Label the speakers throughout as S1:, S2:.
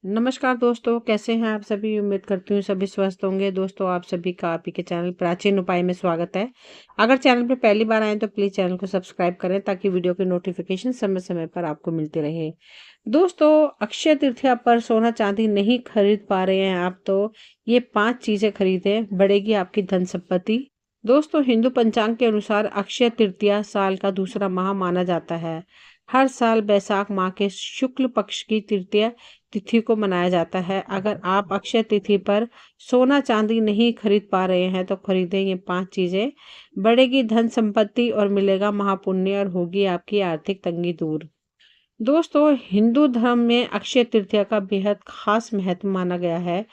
S1: नमस्कार दोस्तों, कैसे हैं आप सभी। उम्मीद करती हूँ सभी स्वस्थ होंगे। दोस्तों, आप सभी का आप ही के चैनल प्राचीन उपाय में स्वागत है। अगर चैनल पर पहली बार आए तो प्लीज़ चैनल को सब्सक्राइब करें ताकि वीडियो की नोटिफिकेशन समय समय पर आपको मिलती रहे। दोस्तों, अक्षय तृतीया पर सोना चांदी नहीं खरीद पा रहे हैं आप, तो ये 5 चीज़ें खरीदें, बढ़ेगी आपकी धन संपत्ति। दोस्तों, हिंदू पंचांग के अनुसार अक्षय तृतीया साल का दूसरा माह माना जाता है। हर साल बैसाख माह के शुक्ल पक्ष की तृतीया तिथि को मनाया जाता है। अगर आप अक्षय तिथि पर सोना चांदी नहीं खरीद पा रहे हैं तो खरीदें ये 5 चीजें। बढ़ेगी धन संपत्ति और मिलेगा महापुण्य और होगी आपकी आर्थिक तंगी दूर। दोस्तों, हिंदू धर्म में अक्षय तृतीया का बेहद खास महत्व माना गया है।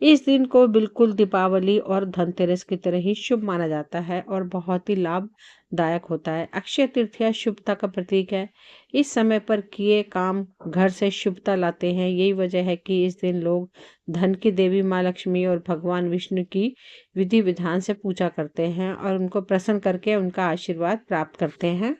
S1: इस दिन को बिल्कुल दीपावली और धनतेरस की तरह ही शुभ माना जाता है और बहुत ही लाभदायक होता है। अक्षय तृतीया शुभता का प्रतीक है। इस समय पर किए काम घर से शुभता लाते हैं। यही वजह है कि इस दिन लोग धन की देवी माँ लक्ष्मी और भगवान विष्णु की विधि विधान से पूजा करते हैं और उनको प्रसन्न करके उनका आशीर्वाद प्राप्त करते हैं।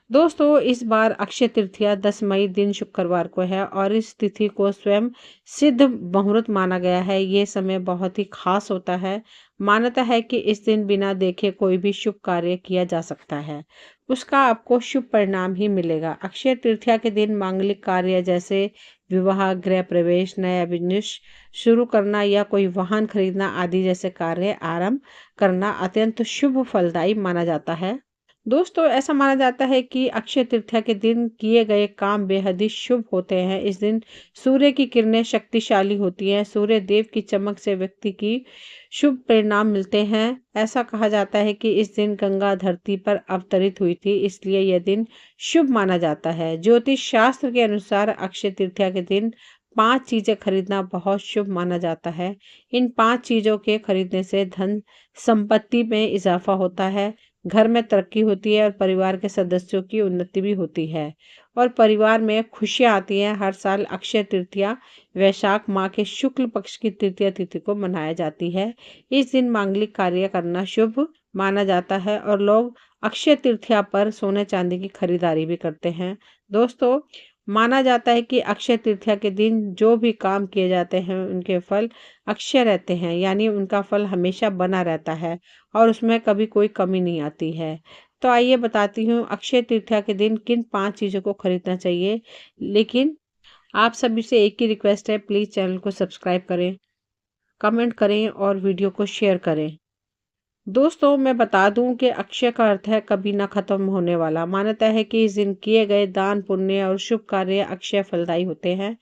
S1: दोस्तों, इस बार अक्षय तृतीया 10 मई दिन शुक्रवार को है और इस तिथि को स्वयं सिद्ध मुहूर्त माना गया है। ये समय बहुत ही खास होता है। मान्यता है कि इस दिन बिना देखे कोई भी शुभ कार्य किया जा सकता है, उसका आपको शुभ परिणाम ही मिलेगा। अक्षय तृतीया के दिन मांगलिक कार्य जैसे विवाह, गृह प्रवेश, नया बिजनेस शुरू करना या कोई वाहन खरीदना आदि जैसे कार्य आरंभ करना अत्यंत शुभ फलदायी माना जाता है। दोस्तों, ऐसा माना जाता है कि अक्षय तृतीया के दिन किए गए काम बेहद ही शुभ होते हैं। इस दिन सूर्य की किरणें शक्तिशाली होती हैं। सूर्य देव की चमक से व्यक्ति की शुभ परिणाम मिलते हैं। ऐसा कहा जाता है कि इस दिन गंगा धरती पर अवतरित हुई थी, इसलिए यह दिन शुभ माना जाता है। ज्योतिष शास्त्र के अनुसार अक्षय तृतीया के दिन 5 चीजें खरीदना बहुत शुभ माना जाता है। इन 5 चीजों के खरीदने से धन संपत्ति में इजाफा होता है, घर में तरक्की होती है और परिवार के सदस्यों की उन्नति भी होती है और परिवार में खुशियां आती हैं। हर साल अक्षय तृतीया वैशाख माह के शुक्ल पक्ष की तृतीया तिथि को मनाई जाती है। इस दिन मांगलिक कार्य करना शुभ माना जाता है और लोग अक्षय तृतीया पर सोने चांदी की खरीदारी भी करते हैं। दोस्तों, माना जाता है कि अक्षय तृतीया के दिन जो भी काम किए जाते हैं उनके फल अक्षय रहते हैं, यानी उनका फल हमेशा बना रहता है और उसमें कभी कोई कमी नहीं आती है। तो आइए बताती हूँ अक्षय तृतीया के दिन किन 5 चीज़ों को खरीदना चाहिए। लेकिन आप सभी से एक ही रिक्वेस्ट है, प्लीज़ चैनल को सब्सक्राइब करें, कमेंट करें और वीडियो को शेयर करें। दोस्तों, मैं बता दूं कि अक्षय का अर्थ है कभी न खत्म होने वाला। मान्यता है कि इस दिन किए गए दान, पुण्य और शुभ कार्य अक्षय फलदायी होते हैं।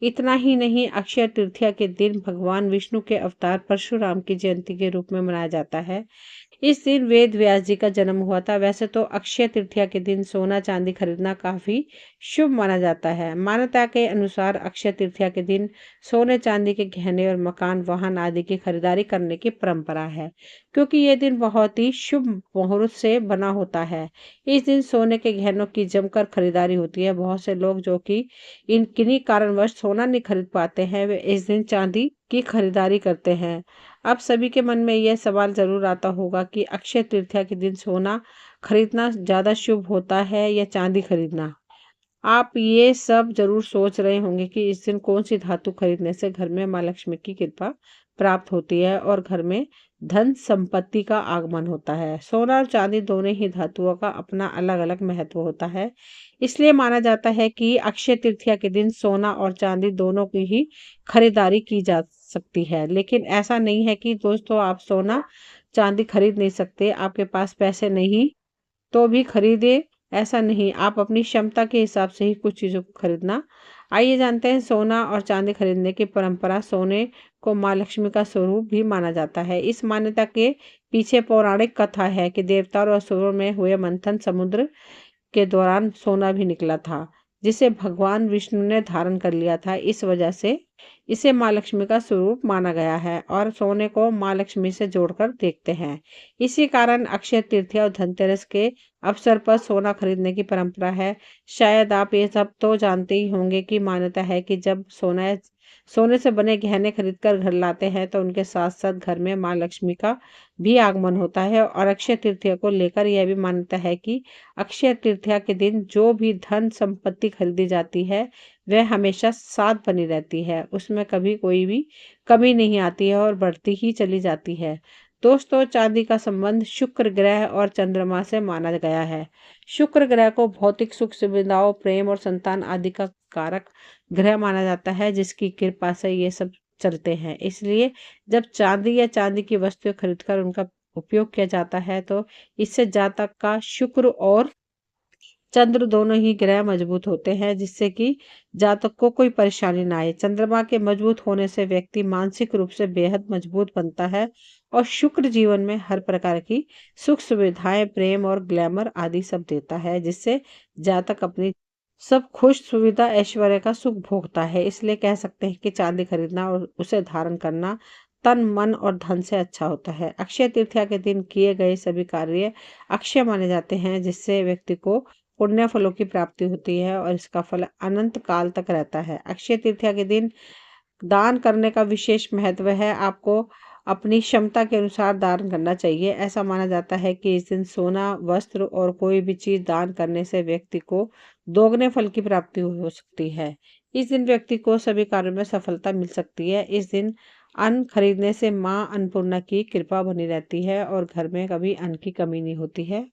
S1: इतना ही नहीं, अक्षय तृतीया के दिन भगवान विष्णु के अवतार परशुराम की जयंती के रूप में मनाया जाता है। इस दिन वेद व्यास जी का जन्म हुआ था। वैसे तो अक्षय तृतीया के दिन सोना चांदी खरीदना काफी शुभ माना जाता है। मान्यता के अनुसार अक्षय तृतीया के दिन सोने चांदी के गहने और मकान, वाहन आदि की खरीदारी करने की परंपरा है, क्योंकि ये दिन बहुत ही शुभ मुहूर्त से बना होता है। इस दिन सोने के गहनों की जमकर खरीदारी होती है। बहुत से लोग जो कि इन किन्हीं कारणवश सोना नहीं खरीद पाते हैं, वे इस दिन चांदी की खरीदारी करते हैं। अब सभी के मन में यह सवाल जरूर आता होगा कि अक्षय तृतीया के दिन सोना खरीदना ज्यादा शुभ होता है या चांदी खरीदना। आप ये सब जरूर सोच रहे होंगे कि इस दिन कौन सी धातु खरीदने से घर में माँ लक्ष्मी की कृपा प्राप्त होती है और घर में धन संपत्ति का आगमन होता है। सोना और चांदी दोनों ही धातुओं का अपना अलग अलग महत्व होता है। इसलिए माना जाता है कि अक्षय तृतीया के दिन सोना और चांदी दोनों की ही खरीदारी की जा सकती है। लेकिन ऐसा नहीं है कि दोस्तों आप सोना चांदी खरीद नहीं सकते, आपके पास पैसे नहीं तो भी खरीदे, ऐसा नहीं। आप अपनी क्षमता के हिसाब से ही कुछ चीज़ों को खरीदना। आइए जानते हैं सोना और चांदी खरीदने की परंपरा। सोने को माँ लक्ष्मी का स्वरूप भी माना जाता है। इस मान्यता के पीछे पौराणिक कथा है कि देवताओं और असुरों में हुए मंथन समुद्र के दौरान सोना भी निकला था, जिसे भगवान विष्णु ने धारण कर लिया था। इस वजह से इसे माँ लक्ष्मी का स्वरूप माना गया है और सोने को माँ लक्ष्मी से जोड़कर देखते हैं। इसी कारण अक्षय तृतीया और धनतेरस के अवसर पर सोना खरीदने की परंपरा है। शायद आप ये सब तो जानते ही होंगे कि मान्यता है कि जब सोना सोने से बने गहने खरीदकर घर लाते हैं तो उनके साथ साथ घर में माँ लक्ष्मी का भी आगमन होता है। और अक्षय तृतीया को लेकर यह भी मान्यता है कि अक्षय तृतीया के दिन जो भी धन संपत्ति खरीदी जाती है वह हमेशा साथ बनी रहती है, उसमें कभी कोई भी कमी नहीं आती है और बढ़ती ही चली जाती है। दोस्तों, चांदी का संबंध शुक्र ग्रह और चंद्रमा से माना गया है। शुक्र ग्रह को भौतिक सुख सुविधाओं, प्रेम और संतान आदि का कारक ग्रह माना जाता है, जिसकी कृपा से ये सब चलते हैं। इसलिए जब चांदी या चांदी की वस्तुएं खरीदकर उनका उपयोग किया जाता है तो इससे जातक का शुक्र और चंद्र दोनों ही ग्रह मजबूत होते हैं, जिससे कि जातक को कोई परेशानी ना आए। चंद्रमा के मजबूत होने से व्यक्ति मानसिक रूप से बेहद मजबूत बनता है और शुक्र जीवन में हर प्रकार की सुख सुविधाएं, प्रेम और ग्लैमर आदि सब देता है, जिससे जातक अपनी सब खुश सुविधा ऐश्वर्य का सुख भोगता है। इसलिए कह सकते हैं कि चांदी खरीदना और उसे धारण करना तन, मन और धन से अच्छा होता है। अक्षय तृतीया के दिन किए गए सभी कार्य अक्षय माने जाते हैं, जिससे व्यक्ति को पुण्य फलों की प्राप्ति होती है और इसका फल अनंत काल तक रहता है। अक्षय तृतीया के दिन दान करने का विशेष महत्व है। आपको अपनी क्षमता के अनुसार दान करना चाहिए। ऐसा माना जाता है कि इस दिन सोना, वस्त्र और कोई भी चीज दान करने से व्यक्ति को दोगुने फल की प्राप्ति हो सकती है। इस दिन व्यक्ति को सभी कार्यों में सफलता मिल सकती है। इस दिन अन्न खरीदने से माँ अन्नपूर्णा की कृपा बनी रहती है और घर में कभी अन्न की कमी नहीं होती है।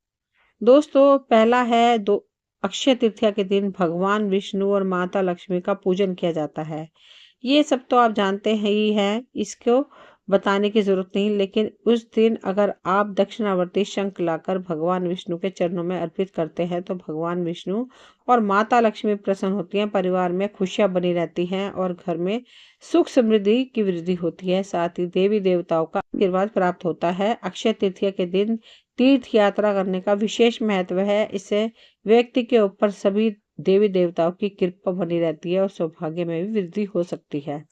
S1: दोस्तों, पहला है दो अक्षय तृतीया के दिन भगवान विष्णु और माता लक्ष्मी का पूजन किया जाता है। ये सब तो आप जानते हैं ही हैं, इसको बताने की जरूरत नहीं। लेकिन उस दिन अगर आप दक्षिणावर्ती शंख लाकर भगवान विष्णु के चरणों में अर्पित करते हैं तो भगवान विष्णु और माता लक्ष्मी प्रसन्न होती हैं, परिवार में खुशियां बनी रहती हैं और घर में सुख समृद्धि की वृद्धि होती है। साथ ही देवी देवताओं का आशीर्वाद प्राप्त होता है। अक्षय तृतीया के दिन तीर्थ यात्रा करने का विशेष महत्व है। इससे व्यक्ति के ऊपर सभी देवी देवताओं की कृपा बनी रहती है और सौभाग्य में भी वृद्धि हो सकती है।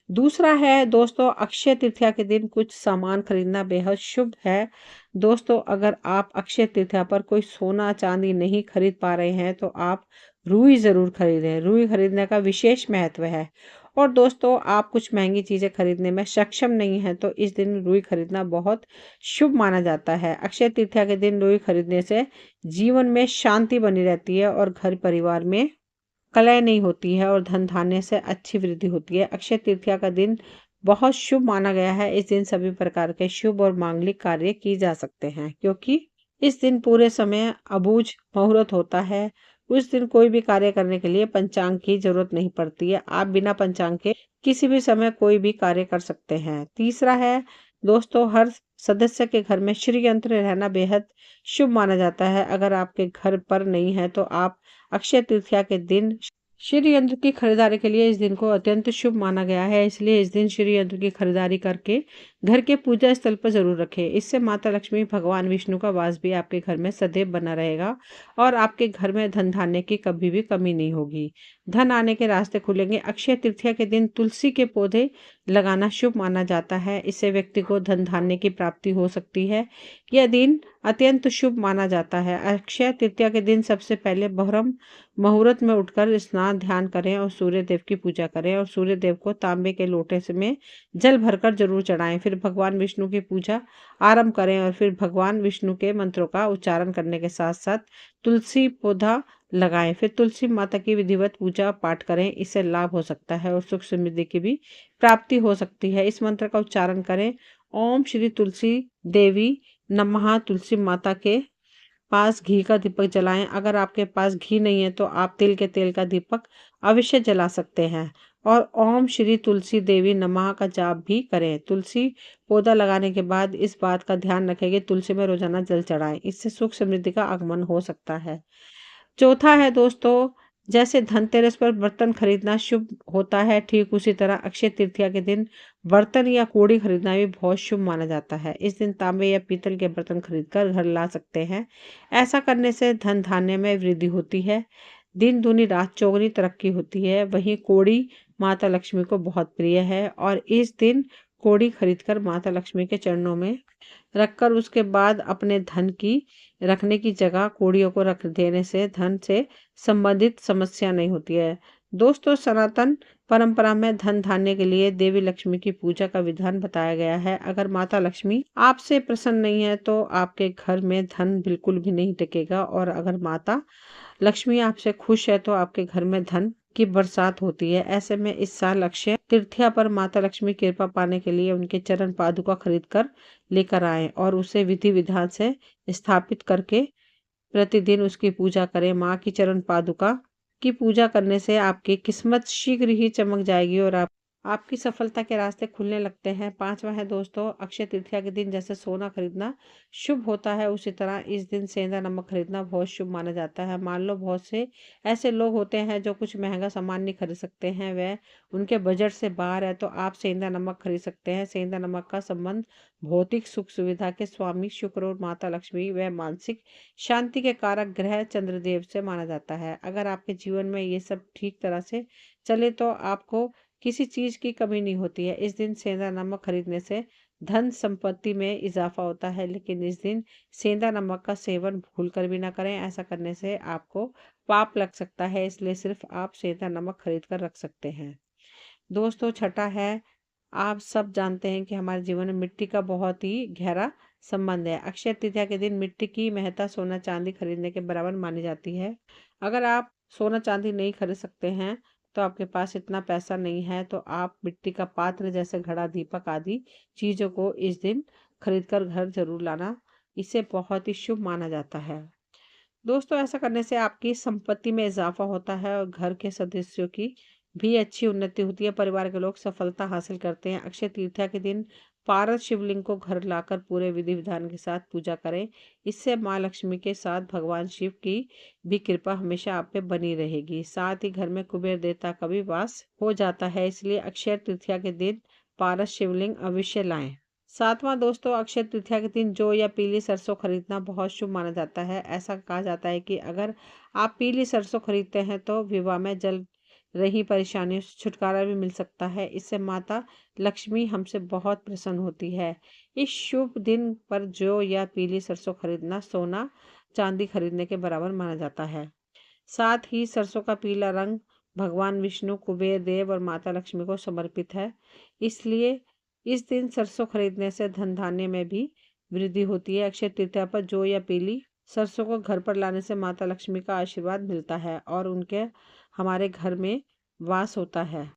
S1: दूसरा है दोस्तों, अक्षय तृतीया के दिन कुछ सामान खरीदना बेहद शुभ है। दोस्तों, अगर आप अक्षय तृतीया पर कोई सोना चांदी नहीं खरीद पा रहे हैं तो आप रुई जरूर खरीदें। रुई खरीदने का विशेष महत्व है। और दोस्तों, आप कुछ महंगी चीजें खरीदने में सक्षम नहीं हैं तो इस दिन रुई खरीदना बहुत शुभ माना जाता है। अक्षय तृतीया के दिन रुई खरीदने से जीवन में शांति बनी रहती है और घर परिवार में कलह नहीं होती है और धन धान्य से अच्छी वृद्धि होती है। अक्षय तृतीया का दिन बहुत शुभ माना गया है। इस दिन सभी प्रकार के शुभ और मांगलिक कार्य किए जा सकते हैं, क्योंकि इस दिन पूरे समय अबूझ मुहूर्त होता है। उस दिन कोई भी कार्य करने के लिए पंचांग की जरूरत नहीं पड़ती है। आप बिना पंचांग के किसी भी समय कोई भी कार्य कर सकते हैं। तीसरा है दोस्तों, हर सदस्य के घर में श्री यंत्र रहना बेहद शुभ माना जाता है। अगर आपके घर पर नहीं है तो आप अक्षय तृतीया के दिन श्री यंत्र की खरीदारी के लिए इस दिन को अत्यंत शुभ माना गया है। इसलिए इस दिन श्री यंत्र की खरीदारी करके घर के पूजा स्थल पर जरूर रखें। इससे माता लक्ष्मी, भगवान विष्णु का वास भी आपके घर में सदैव बना रहेगा और आपके घर में धन धान्य की कभी भी कमी नहीं होगी। धन आने के रास्ते खुलेंगे। अक्षय तृतीया के दिन तुलसी के पौधे लगाना शुभ माना जाता है। इससे व्यक्ति को धन धान्य की प्राप्ति हो सकती है। यह दिन अत्यंत शुभ माना जाता है। अक्षय तृतीया के दिन सबसे पहले ब्रह्म मुहूर्त में उठकर स्नान ध्यान करें और सूर्य देव की पूजा करें और सूर्य देव को तांबे के लोटे से में जल भरकर जरूर चढ़ाएं। फिर भगवान विष्णु की पूजा आरंभ करें और फिर भगवान विष्णु के मंत्रों का उच्चारण करने के साथ साथ तुलसी पौधा लगाएं। फिर तुलसी माता की विधिवत पूजा पाठ करें। इससे लाभ हो सकता है और सुख समृद्धि की भी प्राप्ति हो सकती है। इस मंत्र का उच्चारण करें, ओम श्री तुलसी देवी नमः। तुलसी माता के पास घी का दीपक जलाएं। अगर आपके पास घी नहीं है तो आप तिल के तेल का दीपक अवश्य जला सकते हैं। और ओम श्री तुलसी देवी नमः का जाप भी करें। तुलसी पौधा लगाने के बाद इस बात का ध्यान रखें कि तुलसी में रोजाना जल चढ़ाएं। इससे सुख समृद्धि का आगमन हो सकता है। चौथा है दोस्तों, जैसे धनतेरस पर बर्तन खरीदना शुभ होता है, ठीक उसी तरह अक्षय तृतीया के दिन बर्तन या कूड़ी खरीदना भी बहुत शुभ माना जाता है। इस दिन तांबे या पीतल के बर्तन खरीदकर घर ला सकते हैं। ऐसा करने से धन धान्य में वृद्धि होती है, दिन दूनी रात चौगुनी तरक्की होती है। वहीं कौड़ी माता लक्ष्मी को बहुत प्रिय है और इस दिन कौड़ी खरीदकर माता लक्ष्मी के चरणों में रखकर उसके बाद अपने धन की रखने की जगह कौड़ियों को रख देने से धन से संबंधित समस्या नहीं होती है। दोस्तों, सनातन परंपरा में धन धान्य के लिए देवी लक्ष्मी की पूजा का विधान बताया गया है। अगर माता लक्ष्मी आपसे प्रसन्न नहीं है तो आपके घर में धन बिल्कुल भी नहीं टिकेगा, और अगर माता लक्ष्मी आपसे खुश है तो आपके घर में धन की बरसात होती है। ऐसे में इस साल अक्षय तृतीया पर माता लक्ष्मी की कृपा पाने के लिए उनके चरण पादुका खरीद कर लेकर आए और उसे विधि विधान से स्थापित करके प्रतिदिन उसकी पूजा करें। माँ की चरण पादुका की पूजा करने से आपकी किस्मत शीघ्र ही चमक जाएगी और आपकी सफलता के रास्ते खुलने लगते हैं। पांचवा है दोस्तों, अक्षय तृतीया के दिन जैसे सोना खरीदना शुभ होता है, उसी तरह इस दिन सेंधा नमक खरीदना बहुत शुभ माना जाता है। मान लो बहुत से ऐसे लोग होते हैं जो कुछ महंगा सामान नहीं खरीद सकते हैं, वह उनके बजट से बाहर है, तो आप सेंधा नमक खरीद सकते हैं। सेंधा नमक का संबंध भौतिक सुख सुविधा के स्वामी शुक्र और माता लक्ष्मी व मानसिक शांति के कारक ग्रह चंद्रदेव से माना जाता है। अगर आपके जीवन में ये सब ठीक तरह से चले तो आपको किसी चीज की कमी नहीं होती है। इस दिन सेंधा नमक खरीदने से धन संपत्ति में इजाफा होता है, लेकिन इस दिन सेंधा नमक का सेवन भूलकर भी ना करें। ऐसा करने से आपको पाप लग सकता है, इसलिए सिर्फ आप सेंधा नमक खरीद कर रख सकते हैं। दोस्तों, छठा है, आप सब जानते हैं कि हमारे जीवन में मिट्टी का बहुत ही गहरा संबंध है। अक्षय तृतीया के दिन मिट्टी की महत्ता सोना चांदी खरीदने के बराबर मानी जाती है। अगर आप सोना चांदी नहीं खरीद सकते हैं, तो आपके पास इतना पैसा नहीं है, तो आप मिट्टी का पात्र जैसे घड़ा, दीपक आदि चीजों को इस दिन खरीद कर घर जरूर लाना। इसे बहुत ही शुभ माना जाता है। दोस्तों, ऐसा करने से आपकी संपत्ति में इजाफा होता है और घर के सदस्यों की भी अच्छी उन्नति होती है। परिवार के लोग सफलता हासिल करते हैं। अक्षय तृतीया के दिन पारस शिवलिंग को घर लाकर पूरे विधि विधान के साथ पूजा करें। इससे माँ लक्ष्मी के साथ भगवान शिव की भी कृपा हमेशा आप पे बनी रहेगी। साथ ही घर में कुबेर देवता का भी वास हो जाता है, इसलिए अक्षय तृतीया के दिन पारस शिवलिंग अवश्य लाएं। सातवां दोस्तों, अक्षय तृतीया के दिन जौ या पीली सरसों खरीदना बहुत शुभ माना जाता है। ऐसा कहा जाता है कि अगर आप पीली सरसों खरीदते हैं तो विवाह में जल रही परेशानियों से छुटकारा भी मिल सकता है। इससे माता लक्ष्मी हमसे बहुत प्रसन्न होती है। इस शुभ दिन पर जौ या पीली सरसों खरीदना सोना चांदी खरीदने के बराबर माना जाता है। साथ ही सरसों का पीला रंग भगवान विष्णु, कुबेर देव और माता लक्ष्मी को समर्पित है, इसलिए इस दिन सरसों खरीदने से धन धान्य में भी वृद्धि होती है। अक्षय तृतीया पर जौ या पीली सरसों को घर पर लाने से माता लक्ष्मी का आशीर्वाद मिलता है और उनके हमारे घर में वास होता है।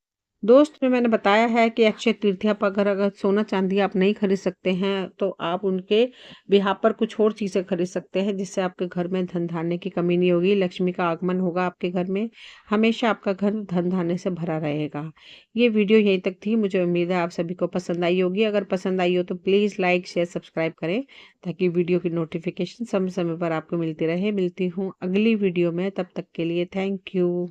S1: दोस्त, में मैंने बताया है कि अक्षय तृतीया पर अगर सोना चांदी आप नहीं खरीद सकते हैं तो आप उनके बिहार पर कुछ और चीज़ें खरीद सकते हैं, जिससे आपके घर में धन धान्य की कमी नहीं होगी, लक्ष्मी का आगमन होगा आपके घर में, हमेशा आपका घर धन धान्य से भरा रहेगा। ये वीडियो यहीं तक थी। मुझे उम्मीद है आप सभी को पसंद आई होगी। अगर पसंद आई हो तो प्लीज़ लाइक शेयर सब्सक्राइब करें, ताकि वीडियो की नोटिफिकेशन समय समय पर आपको मिलती रहे। मिलती हूँ अगली वीडियो में, तब तक के लिए थैंक यू।